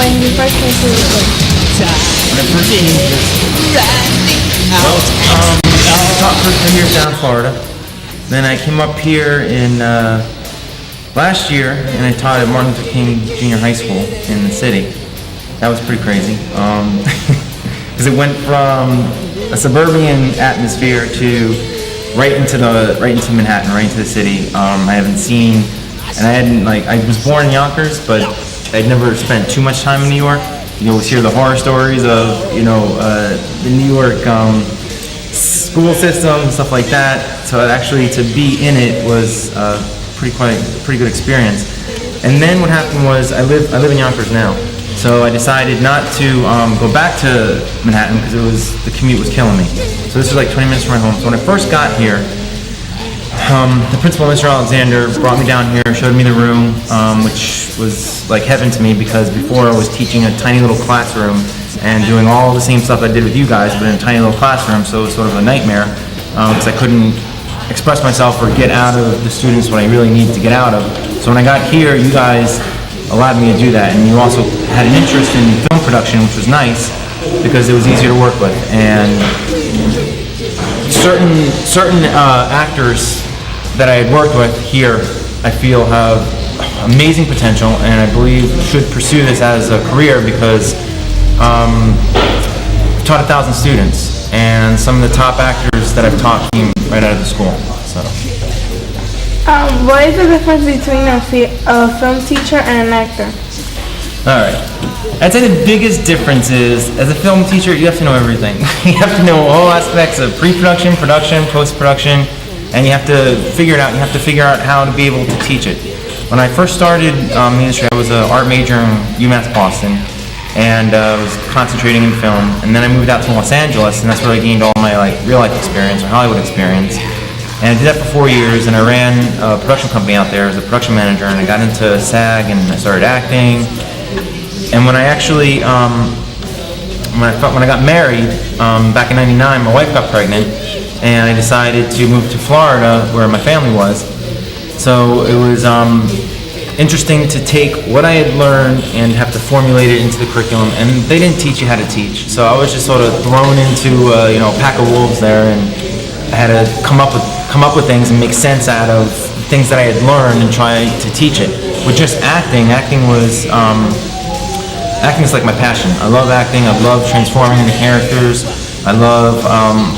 when you first came to the city? When I first came to I taught for 3 years down in Florida. Then I came up here in last year, and I taught at Martin Luther King Junior High School in the city. That was pretty crazy, because it went from a suburban atmosphere to right into Manhattan, right into the city. I haven't seen, and I was born in Yonkers, but I'd never spent too much time in New York. You always hear the horror stories of, the New York school system and stuff like that. So actually to be in it was pretty good experience. And then what happened was I live in Yonkers now. So I decided not to go back to Manhattan because the commute was killing me. So this was like 20 minutes from my home. So when I first got here, the principal, Mr. Alexander, brought me down here, showed me the room, which was like heaven to me because before I was teaching a tiny little classroom and doing all the same stuff I did with you guys, but in a tiny little classroom, so it was sort of a nightmare because I couldn't express myself or get out of the students what I really needed to get out of. So when I got here, you guys allowed me to do that, and you also had an interest in film production, which was nice because it was easier to work with. And certain actors that I had worked with here, I feel have amazing potential, and I believe should pursue this as a career because I've taught 1,000 students, and some of the top actors that I've taught came right out of the school. So. What is the difference between a film teacher and an actor? Alright. I'd say the biggest difference is, as a film teacher, you have to know everything. You have to know all aspects of pre-production, production, post-production, and you have to figure it out. You have to figure out how to be able to teach it. When I first started in the industry, I was an art major in UMass Boston, and was concentrating in film. And then I moved out to Los Angeles, and that's where I gained all my real-life experience or Hollywood experience. And I did that for 4 years, and I ran a production company out there as a production manager, and I got into SAG, and I started acting. And when I actually, when I got married back in '99, my wife got pregnant, and I decided to move to Florida, where my family was. So it was interesting to take what I had learned and have to formulate it into the curriculum. And they didn't teach you how to teach, so I was just sort of thrown into a pack of wolves there, and I had to come up with things and make sense out of things that I had learned and try to teach it. With just acting was acting is like my passion. I love acting. I love transforming into characters. I love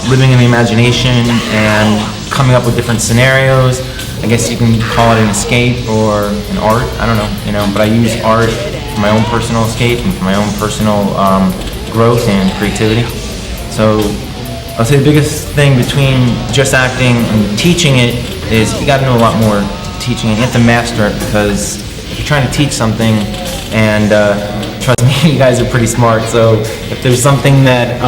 living in the imagination and coming up with different scenarios. I guess you can call it an escape or an art. I don't know, but I use art for my own personal escape and for my own personal growth and creativity. So I'll say the biggest thing between just acting and teaching it is you got to know a lot more teaching it. You have to master it because if you're trying to teach something, and trust me, you guys are pretty smart, so if there's something that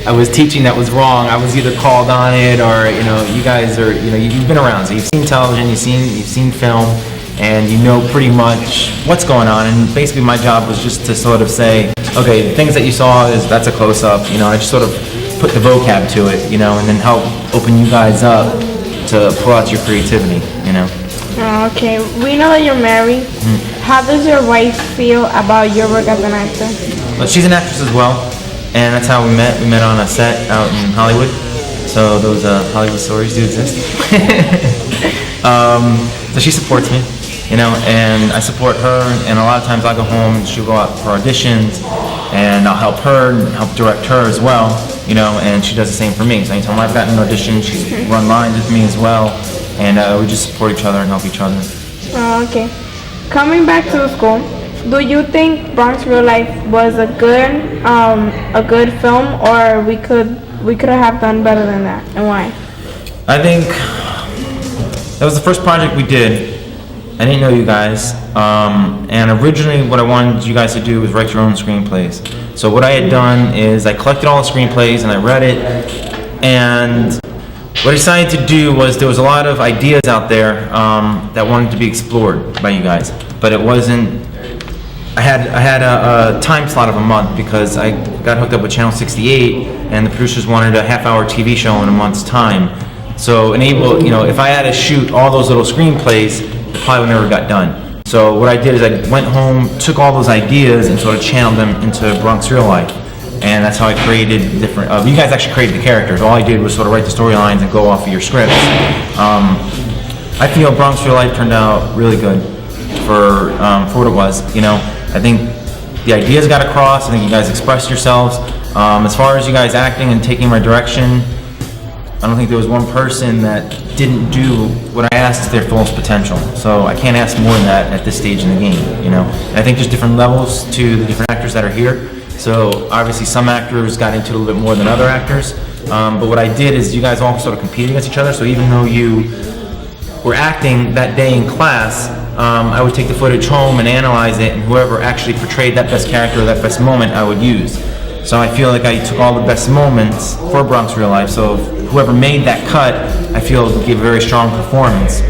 I was teaching that was wrong, I was either called on it or, you guys are, you've been around, so you've seen television, you've seen film, and you know pretty much what's going on. And basically my job was just to sort of say, okay, the things that you saw that's a close-up, I just sort of put the vocab to it, and then help open you guys up to pull out your creativity, Okay, we know that you're married. How does your wife feel about your work as an actor? Well, she's an actress as well, and that's how we met. We met on a set out in Hollywood, so those Hollywood stories do exist. So she supports me, and I support her, and a lot of times I go home and she'll go out for auditions, and I'll help her and help direct her as well, and she does the same for me. So anytime I've gotten an audition, she's run lines with me as well, and we just support each other and help each other. Okay. Coming back to school, do you think Bronx Real Life was a good film, or we could have done better than that, and why? I think that was the first project we did. I didn't know you guys, and originally what I wanted you guys to do was write your own screenplays. So what I had done is I collected all the screenplays and I read it, and what I decided to do was there was a lot of ideas out there that wanted to be explored by you guys, but it wasn't. I had a time slot of a month because I got hooked up with Channel 68, and the producers wanted a half-hour TV show in a month's time. So if I had to shoot all those little screenplays, it probably never got done. So what I did is I went home, took all those ideas, and sort of channeled them into Bronx Real Life. And that's how I created different. You guys actually created the characters. All I did was sort of write the storylines and go off of your scripts. I feel Bronx Real Life turned out really good for what it was. I think the ideas got across. I think you guys expressed yourselves. As far as you guys acting and taking my direction, I don't think there was one person that didn't do what I asked to their fullest potential. So I can't ask more than that at this stage in the game. And I think there's different levels to the different actors that are here. So obviously some actors got into it a little bit more than other actors. But what I did is you guys all sort of competed against each other. So even though you were acting that day in class, I would take the footage home and analyze it, and whoever actually portrayed that best character or that best moment I would use. So I feel like I took all the best moments for Bronx Real Life. So whoever made that cut, I feel gave a very strong performance.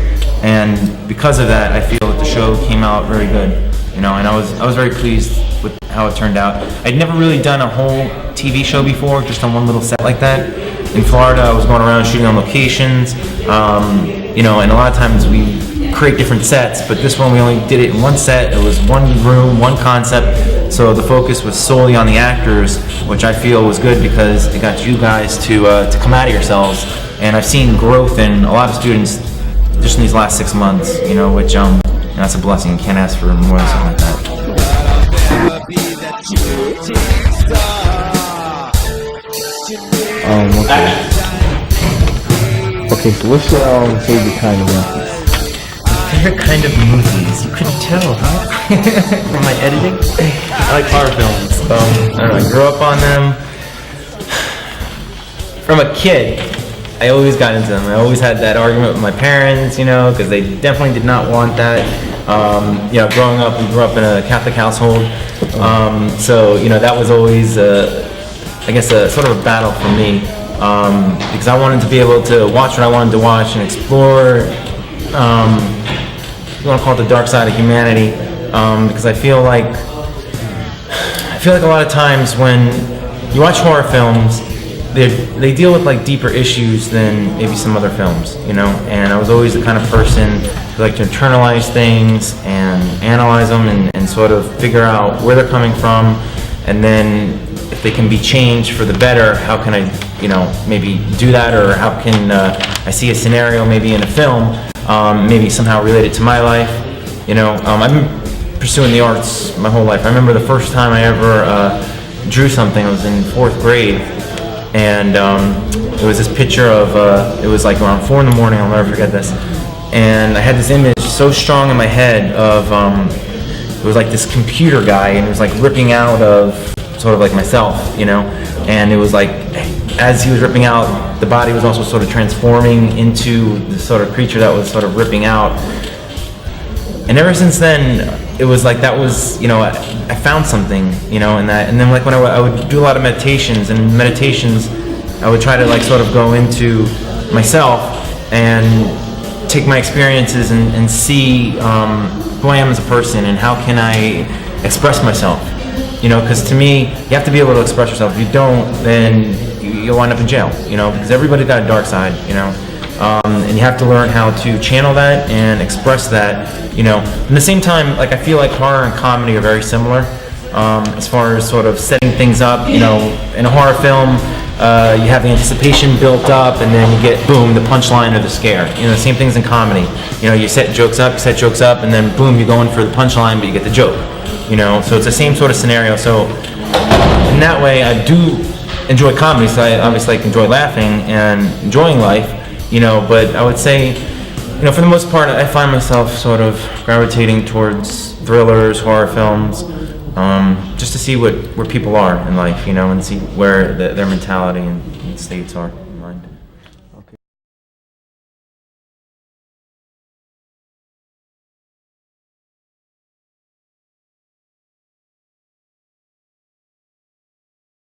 And because of that, I feel that the show came out very good. And I was very pleased with how it turned out. I'd never really done a whole TV show before, just on one little set like that. In Florida, I was going around shooting on locations, and a lot of times we create different sets, but this one we only did it in one set. It was one room, one concept, so the focus was solely on the actors, which I feel was good because it got you guys to come out of yourselves. And I've seen growth in a lot of students just in these last 6 months, which that's a blessing. You can't ask for more than something like that. Okay, so what's your favorite kind of movies? Favorite kind of movies? You couldn't tell, huh? From my editing? I like horror films. I don't know, I grew up on them. From a kid, I always got into them. I always had that argument with my parents, because they definitely did not want that. Growing up, we grew up in a Catholic household. So that was always, I guess, a sort of a battle for me. Because I wanted to be able to watch what I wanted to watch and explore, if you want to call it the dark side of humanity, because I feel like a lot of times when you watch horror films, they deal with like deeper issues than maybe some other films, and I was always the kind of person who liked to internalize things and analyze them and sort of figure out where they're coming from, and then if they can be changed for the better, how can I maybe do that, or how can I see a scenario maybe in a film, maybe somehow related to my life. I've been pursuing the arts my whole life. I remember the first time I ever drew something. I was in 4th grade, and it was this picture of, it was like around 4 in the morning, I'll never forget this, and I had this image so strong in my head of, it was like this computer guy, and it was like ripping out of sort of like myself, and it was like, as he was ripping out, the body was also sort of transforming into the sort of creature that was sort of ripping out. And ever since then, it was like that was, I found something, in that. And then like when I would do a lot of meditations, I would try to like sort of go into myself and take my experiences and see who I am as a person and how can I express myself. Because to me, you have to be able to express yourself. If you don't, then you'll wind up in jail, because everybody's got a dark side, and you have to learn how to channel that and express that, At the same time, like I feel like horror and comedy are very similar, as far as sort of setting things up, in a horror film, you have the anticipation built up, and then you get, boom, the punchline or the scare. Same things in comedy. You set jokes up, and then boom, you're going for the punchline, but you get the joke. So it's the same sort of scenario. So in that way, I do enjoy comedy, so I obviously enjoy laughing and enjoying life, but I would say, for the most part, I find myself sort of gravitating towards thrillers, horror films, just to see where people are in life, and see where their mentality and states are in mind.